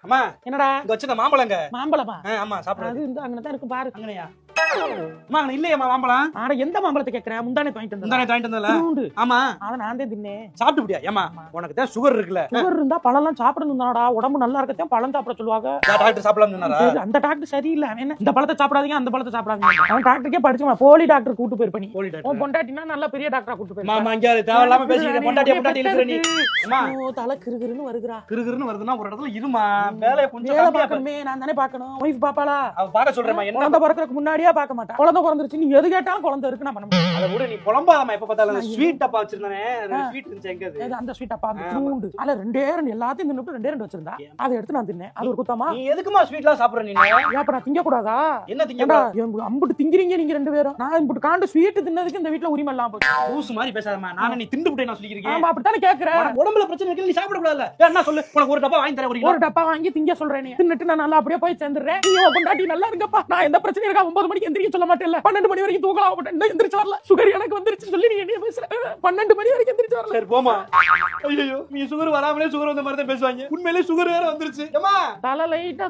அம்மா என்னடா இங்க வச்சிருந்த மாம்பழங்க. மாம்பழமா? ஆமா சாப்பிடுறது. அது இந்த அங்கதான் இருக்கு பாரு. அங்கனையா? அம்மா அங்க இல்லையேம்மா மாம்பழம். ஆனா எந்த மாம்பழத்தை கேக்குறேன்? முந்தானே வாங்கிட்டு வந்தேன். முந்தானே வாங்கிட்டு வந்தல. உண்டு. ஆமா அத நான் தான் தின்னேன். சாப்பிட்டு விட்டியா? ஏமா உனக்கு தான் சுகர் இருக்குல. சுகர் இருந்தா பழம்லாம் சாப்பிடணும் தானடா. உடம்பு நல்லா இருக்கத்தான் பழம் சாப்பிட சொல்லுவாங்க. டாக்டர் சாப்பிடலாம் சொன்னாரா? அந்த டாக்டர் சரியில்லை. அவன் என்ன இந்த பழத்தை சாப்பிடாதீங்க அந்த பழத்தை சாப்பிடாதீங்க. அவன் டாக்டருக்கே படிச்சுமா போலி டாக்டர் கூட்டு போய் பண்ணி. போலி உன் டாக்டர். பொண்டாட்டினா நல்ல பெரிய டாக்டரா கூட்டு போய். மாமா இங்க தேவையில்லாம பேசிக்கிற பொண்டாட்டி இழுக்குற நீ. அம்மா ஓ தலை கிறுகிறுன்னு வருதுடா. கிறுகிறுன்னு வருதுன்னா ஒரு இடத்துல இருமா. வேலைய கொஞ்சம் வேலை கம்மியா பார்க்கணுமே, நான் தானே பார்க்கணும். ஒய்ஃப் பாப்பாளா? அவ பாக்க சொல்றேமா என்ன? குழந்தை பிறக்கிறதுக்கு முன்னாடியே பார்க்க மாட்டா. குழந்தை பிறந்துருச்சு நீ எது கேட்டாலும் குழந்தை இருக்கு நான் பண்ண முடியும். அத விட நீ புலம்பாதமா எப்ப பார்த்தாலும். ஸ்வீட் டப்பா வச்சிருந்தானே, ஸ்வீட் இருந்துச்சு எங்க அது? அந்த ஸ்வீட் அப்பா உண்டு. அதுல ரெண்டே ரெண்டு எல்லாத்தையும் தின்னுட்டு ரெண்டே ரெண்டு வச்சிருந்தா. அதை எடுத்து நான் தின்னேன். அது ஒரு குத்தமா? நீ எதுக்குமா ஸ்வீட்லாம் சாப்பிடுற நீ? ஏன் அப்ப நான் திங்க கூடாதா? என்ன திங்கடா? அம்புட்டு திங்கிறீங்க நீங்க ரெண்டு பேரும். நான் இம்புட்டு காண்டு ஸ்வீட் தின்னதுக்கு இந்த வீட்ல உரிமை இல்லாம போச்சு. லூஸ் மாதிரி பேசாதமா. நானே நீ திண்டு விட்டே நான் சொல்லிக்கிறேன். ஆமா அப்படித்தானே கேக்குறேன். உனக்கு உடம்புல பிரச்சனை இருக்கு, நீ சாப்பிட கூடாதுல. என்ன சொல்லு? உனக்கு ஒரு டப்பா வாங்கி தரேன். ஒரு டப்பா வாங்கி திங்க சொல்றேன். நீ தின்னுட்டு நான் நல்லா அப்படியே போய் சேர்ந்துறேன். நீ உன் பொண்டாட்டி நல்லா இருங்கப்பா. நான் எந்த பிரச்சனையும் இருக்கா 9 மணிக்கு எந்திரிக்க சொல்ல மாட்டேன்ல. 12 மணி வரைக்கும் தூங்கலாம் மாட்டேன். இன்னும் எந்திரிச்சு வரல. சுகர் எனக்கு வந்துருச்சு சொல்லி நீ என்ன பேசுற? 12 மணி வரைக்கும் எந்திரிச்சு வரல. சரி போமா. ஐயோ நீ சுகர் வராமலே சுகர் வந்த மாதிரி தான் பேசுவாங்க. உண்மையிலேயே சுகர் வேற வந்துருச்சு. ஏமா தலை லைட்டா